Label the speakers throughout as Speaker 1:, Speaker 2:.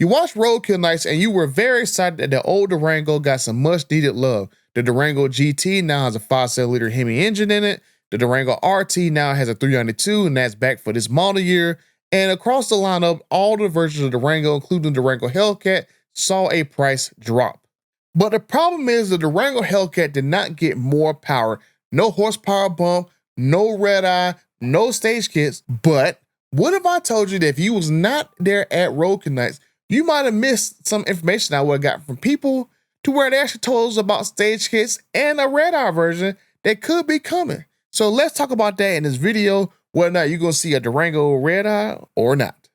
Speaker 1: You watched Roadkill Nights and you were very excited that the old Durango got some much needed love. The Durango GT now has a 5.7-liter HEMI engine in it. The Durango RT now has a 392, and that's back for this model year. And across the lineup, all the versions of Durango, including the Durango Hellcat, saw a price drop. But the problem is the Durango Hellcat did not get more power. No horsepower bump, no red eye, no stage kits. But what if I told you that if you was not there at Roadkill Nights, you might have missed some information I would have got from people to where they actually told us about stage kits and a red eye version that could be coming. So let's talk about that in this video, whether or not you're going to see a Durango red eye or not.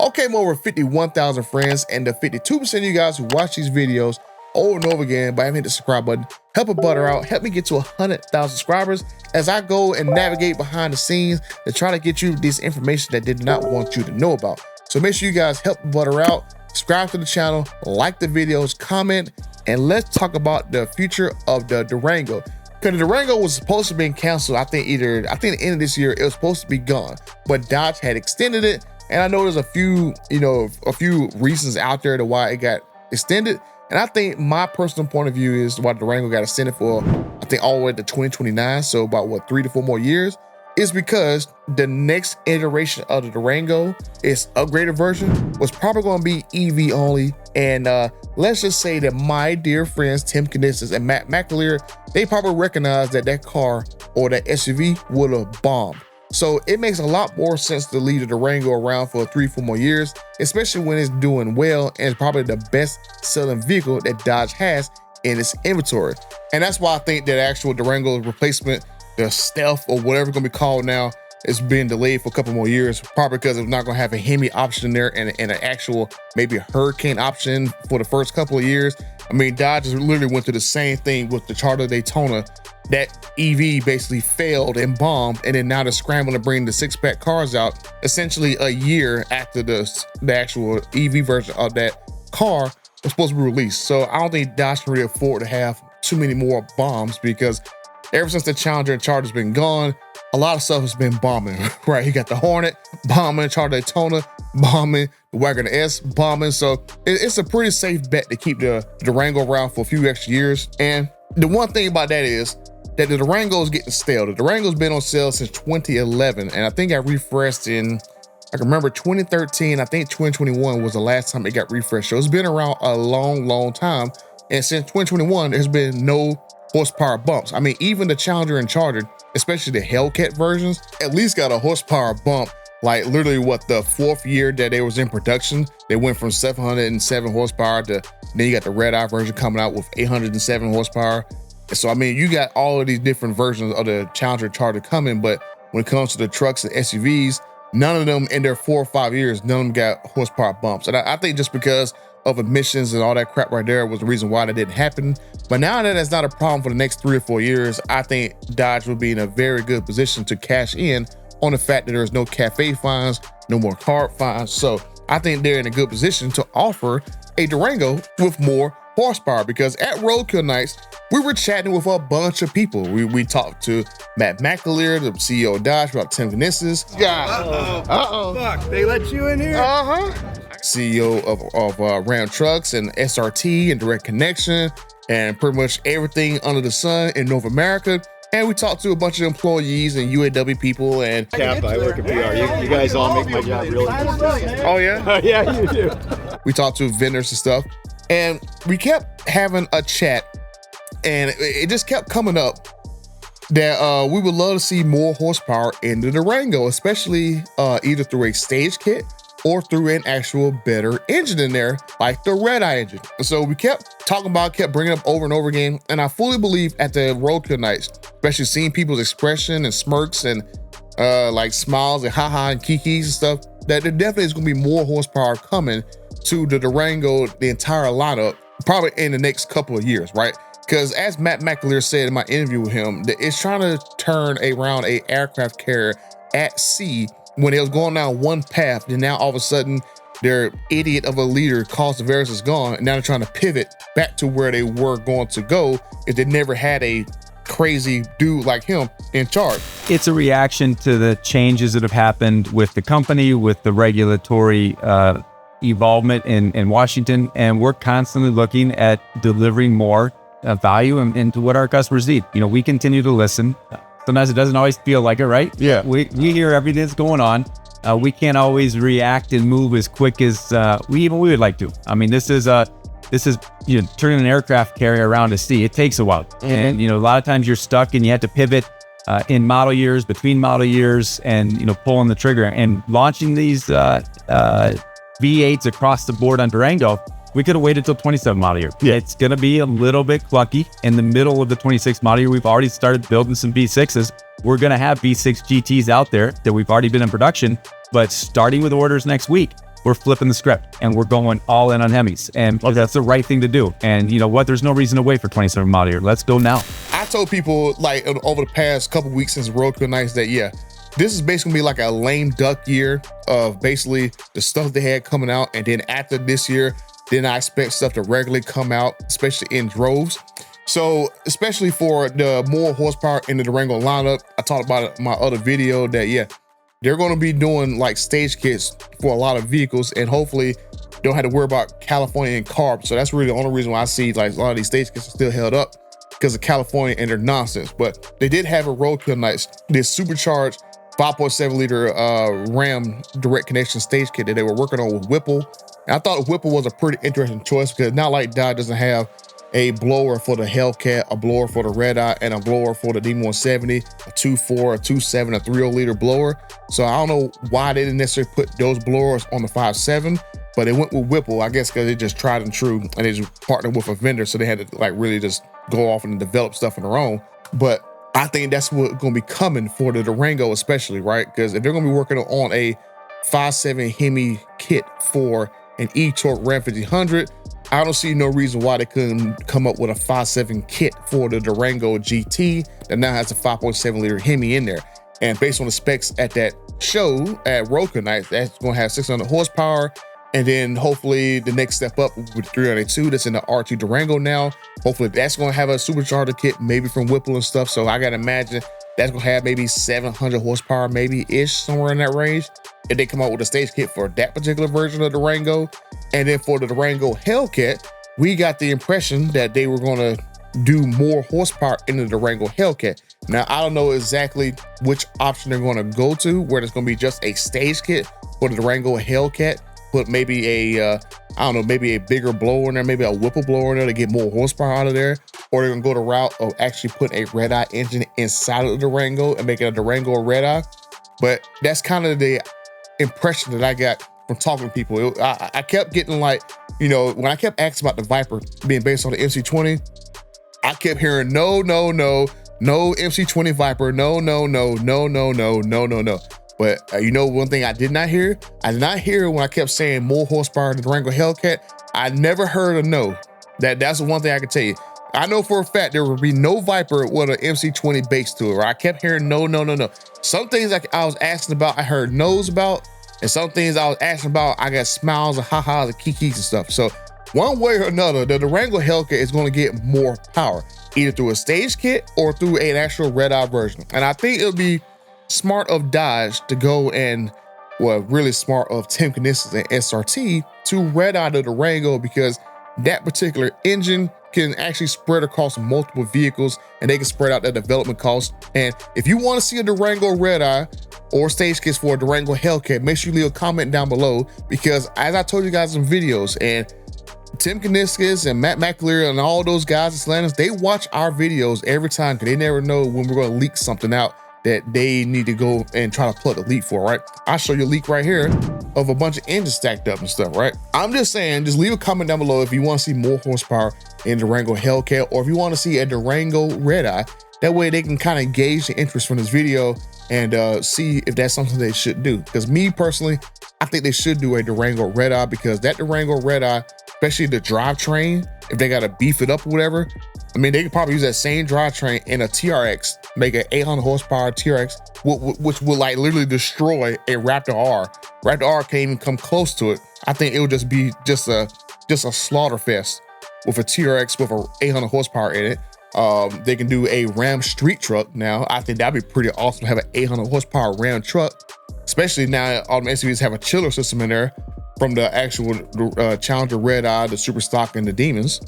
Speaker 1: Okay, more over 51,000 friends, and the 52% of you guys who watch these videos over and over again by hitting the subscribe button, help a butter out, help me get to 100,000 subscribers as I go and navigate behind the scenes to try to get you this information that did not want you to know about. So make sure you guys help the butter out, subscribe to the channel, like the videos, comment, and let's talk about the future of the Durango. Because the Durango was supposed to be canceled, I think the end of this year, it was supposed to be gone, but Dodge had extended it. And I know there's a few reasons out there to why it got extended. And I think my personal point of view is why Durango got extended for, I think, all the way to 2029. So about what, 3 to 4 more years, is because the next iteration of the Durango, its upgraded version, was probably going to be EV only. And let's just say that my dear friends, Tim Knisses and Matt McAleer, they probably recognized that that car or that SUV would have bombed. So it makes a lot more sense to leave the Durango around for 3-4 more years, especially when it's doing well and it's probably the best selling vehicle that Dodge has in its inventory. And that's why I think that actual Durango replacement, the Stealth or whatever it's gonna be called now, is being delayed for a couple more years, probably because it's not gonna have a HEMI option in there and an actual, maybe a Hurricane option for the first couple of years. I mean, Dodge just literally went through the same thing with the Charger Daytona. That EV basically failed and bombed, and then now they're scrambling to bring the 6-pack cars out essentially a year after the actual EV version of that car was supposed to be released. So I don't think Dodge can really afford to have too many more bombs, because ever since the Challenger and Charger's been gone, a lot of stuff has been bombing, right? You got the Hornet bombing, Charger Daytona bombing, the Wagoneer S bombing. So it's a pretty safe bet to keep the Durango around for a few extra years. And the one thing about that is that the Durango is getting stale. The Durango's been on sale since 2011, and I think I refreshed in, I can remember 2013, I think 2021 was the last time it got refreshed. So it's been around a long time, and since 2021, there's been no horsepower bumps. I mean, even the Challenger and Charger, especially the Hellcat versions, at least got a horsepower bump. Like literally what, the 4th year that they was in production, they went from 707 horsepower to, then you got the Red Eye version coming out with 807 horsepower. So, I mean, you got all of these different versions of the Challenger Charger coming, but when it comes to the trucks and SUVs, none of them in their 4 or 5 years, none of them got horsepower bumps. And I think just because of emissions and all that crap right there was the reason why that didn't happen. But now that that's not a problem for the next 3 or 4 years, I think Dodge will be in a very good position to cash in on the fact that there's no cafe fines, no more car fines. So I think they're in a good position to offer a Durango with more horsepower, because at Roadkill Nights, we were chatting with a bunch of people. We talked to Matt McAleer, the CEO of Dodge, about Tim Knisses.
Speaker 2: Fuck, they let you in here?
Speaker 1: CEO of Ram Trucks and SRT and Direct Connection and pretty much everything under the sun in North America. And we talked to a bunch of employees and UAW people and
Speaker 2: Cap, I work at PR. You guys all make my job really easy.
Speaker 1: Oh yeah?
Speaker 2: Yeah, you do.
Speaker 1: We talked to vendors and stuff, and we kept having a chat, and it just kept coming up that we would love to see more horsepower in the Durango, especially either through a stage kit or through an actual better engine in there, like the Red Eye engine. And so we kept talking about, kept bringing it up over and over again. And I fully believe at the Roadkill Nights, especially seeing people's expression and smirks and like smiles and haha and kikis and stuff, that there definitely is gonna be more horsepower coming to the Durango, the entire lineup, probably in the next couple of years, right? Because as Matt McAleer said in my interview with him, that it's trying to turn around a aircraft carrier at sea when it was going down one path, then now all of a sudden their idiot of a leader caused the Tavares is gone, and now they're trying to pivot back to where they were going to go if they never had a crazy dude like him in charge.
Speaker 3: It's a reaction to the changes that have happened with the company, with the regulatory involvement in Washington, and we're constantly looking at delivering more value into what our customers need. You know, we continue to listen. Sometimes it doesn't always feel like it, right?
Speaker 1: Yeah.
Speaker 3: We hear everything that's going on. We can't always react and move as quick as we would like to. I mean, this is you know, turning an aircraft carrier around to sea. It takes a while, and you know, a lot of times you're stuck and you have to pivot in model years, between model years, and you know, pulling the trigger and launching these V8s across the board on Durango. We could have waited till 27 model year. Yeah. It's going to be a little bit clunky in the middle of the 26 model year. We've already started building some V6s. We're going to have V6 GTs out there that we've already been in production, but starting with orders next week, we're flipping the script and we're going all in on HEMIs, and that's the right thing to do. And you know what? There's no reason to wait for 27 model year. Let's go now.
Speaker 1: I told people like over the past couple weeks since Roadkill Nights that this is basically gonna be like a lame duck year of basically the stuff they had coming out, and then after this year, then I expect stuff to regularly come out, especially in droves. So especially for the more horsepower in the Durango lineup, I talked about it in my other video that they're going to be doing like stage kits for a lot of vehicles, and hopefully don't have to worry about California and carb. So that's really the only reason why I see like a lot of these stage kits are still held up, because of California and their nonsense. But they did have a Roadkill Nights, this supercharged 5.7 liter Ram direct connection stage kit that they were working on with Whipple. And I thought Whipple was a pretty interesting choice, because not like Dodge doesn't have a blower for the Hellcat, a blower for the Redeye, and a blower for the D170, a 2.4, a 2.7, a 3.0 liter blower. So I don't know why they didn't necessarily put those blowers on the 5.7, but they went with Whipple, I guess because they just tried and true, and they just partnered with a vendor, so they had to like really just go off and develop stuff on their own. But I think that's what's going to be coming for the Durango especially, right? Because if they're going to be working on a 5.7 HEMI kit for an E-Torque Ram 1500, I don't see no reason why they couldn't come up with a 5.7 kit for the Durango GT that now has a 5.7 liter HEMI in there. And based on the specs at that show at Roadkill Nights, that's going to have 600 horsepower. And then hopefully the next step up with 302 that's in the R2 Durango now. Hopefully that's going to have a supercharger kit, maybe from Whipple and stuff. So I got to imagine that's going to have maybe 700 horsepower, maybe-ish, somewhere in that range, if they come out with a stage kit for that particular version of Durango. And then for the Durango Hellcat, we got the impression that they were going to do more horsepower in the Durango Hellcat. Now, I don't know exactly which option they're going to go to, where there's going to be just a stage kit for the Durango Hellcat, put maybe a, I don't know, maybe a bigger blower in there, maybe a Whipple blower in there to get more horsepower out of there. Or they're going to go the route of actually putting a Redeye engine inside of the Durango and making a Durango Redeye. But that's kind of the impression that I got from talking to people. I kept getting like, you know, when I kept asking about the Viper being based on the MC20, I kept hearing no MC20 Viper, no. But you know, one thing I did not hear? I did not hear when I kept saying more horsepower in the Durango Hellcat. I never heard a no. That's the one thing I can tell you. I know for a fact there will be no Viper with an MC20 base to it, right? I kept hearing no. Some things I was asking about, I heard no's about. And some things I was asking about, I got smiles and ha-has and kikis and stuff. So one way or another, the Durango Hellcat is going to get more power, either through a stage kit or through an actual Redeye version. And I think it'll be smart of Dodge to go and, well, really smart of Tim Kniskis and SRT to Redeye the Durango, because that particular engine can actually spread across multiple vehicles, and they can spread out their development costs. And if you want to see a Durango Redeye or stage kits for a Durango Hellcat, make sure you leave a comment down below, because as I told you guys in videos, and Tim Kniskis and Matt McAleer and all those guys in Slantis, they watch our videos every time, because they never know when we're going to leak something out that they need to go and try to plug a leak for, right? I'll show you a leak right here of a bunch of engines stacked up and stuff, right? I'm just saying, just leave a comment down below if you want to see more horsepower in Durango Hellcat, or if you want to see a Durango Redeye. That way they can kind of gauge the interest from this video and see if that's something they should do. Because me personally, I think they should do a Durango Redeye, because that Durango Redeye, especially the drivetrain, if they got to beef it up or whatever, I mean, they could probably use that same drivetrain in a TRX, make an 800 horsepower TRX, which will like literally destroy a Raptor R, Raptor R can't even come close to it. I think it would just be just a slaughter fest with a TRX with a 800 horsepower in it. They can do a Ram street truck now. I think that'd be pretty awesome to have an 800 horsepower Ram truck, especially now all the SUVs have a chiller system in there from the actual Challenger Redeye, the Super Stock, and the Demons.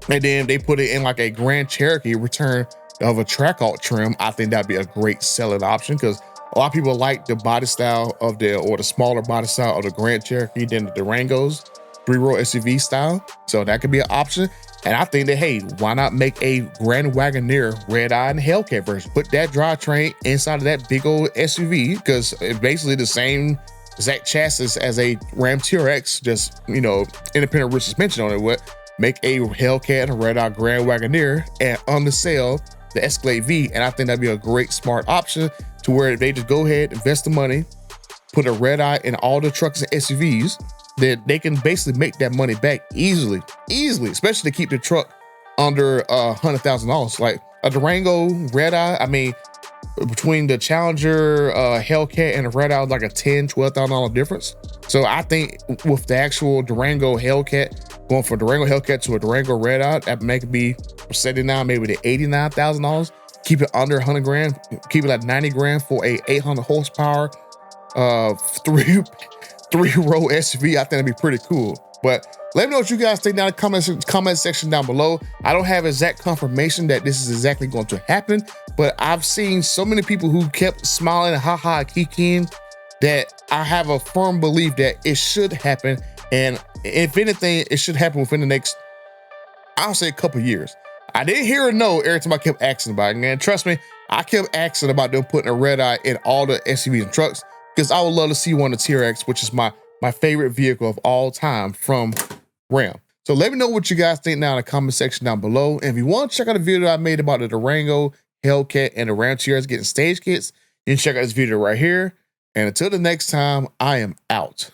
Speaker 1: And then they put it in like a Grand Cherokee return of a Trackhawk trim. I think that'd be a great selling option because a lot of people like the body style of the smaller body style of the Grand Cherokee than the Durango's 3-row SUV style. So that could be an option. And I think that, hey, why not make a Grand Wagoneer Redeye and Hellcat version? Put that drivetrain inside of that big old SUV because it's basically the same exact chassis as a Ram TRX, just, you know, independent rear suspension on it. What make a Hellcat and a Redeye Grand Wagoneer and on the sale the Escalade V, and I think that'd be a great smart option to where they just go ahead, invest the money, put a Redeye in all the trucks and SUVs, that they can basically make that money back easily, especially to keep the truck under $100,000. Like a Durango Redeye, I mean, between the Challenger Hellcat and the Redeye, like a $10,000–$12,000 difference. So I think with the actual Durango Hellcat, going from Durango Hellcat to a Durango Redeye, that make be $79,000, maybe to $89,000. Keep it under 100 grand. Keep it at 90 grand for a 800 horsepower, three-row SUV. I think that'd be pretty cool. But let me know what you guys think down in the comment section down below. I don't have exact confirmation that this is exactly going to happen, but I've seen so many people who kept smiling and haha kikiing that I have a firm belief that it should happen. And if anything, it should happen within the next, I'll say, a couple years. I didn't hear a no every time I kept asking about it, man. Trust me, I kept asking about them putting a Redeye in all the SUVs and trucks because I would love to see one of the TRX, which is my favorite vehicle of all time from Ram. So let me know what you guys think down in the comment section down below. And if you want to check out the video that I made about the Durango Hellcat and the Ram TRX getting stage kits, you can check out this video right here. And until the next time, I am out.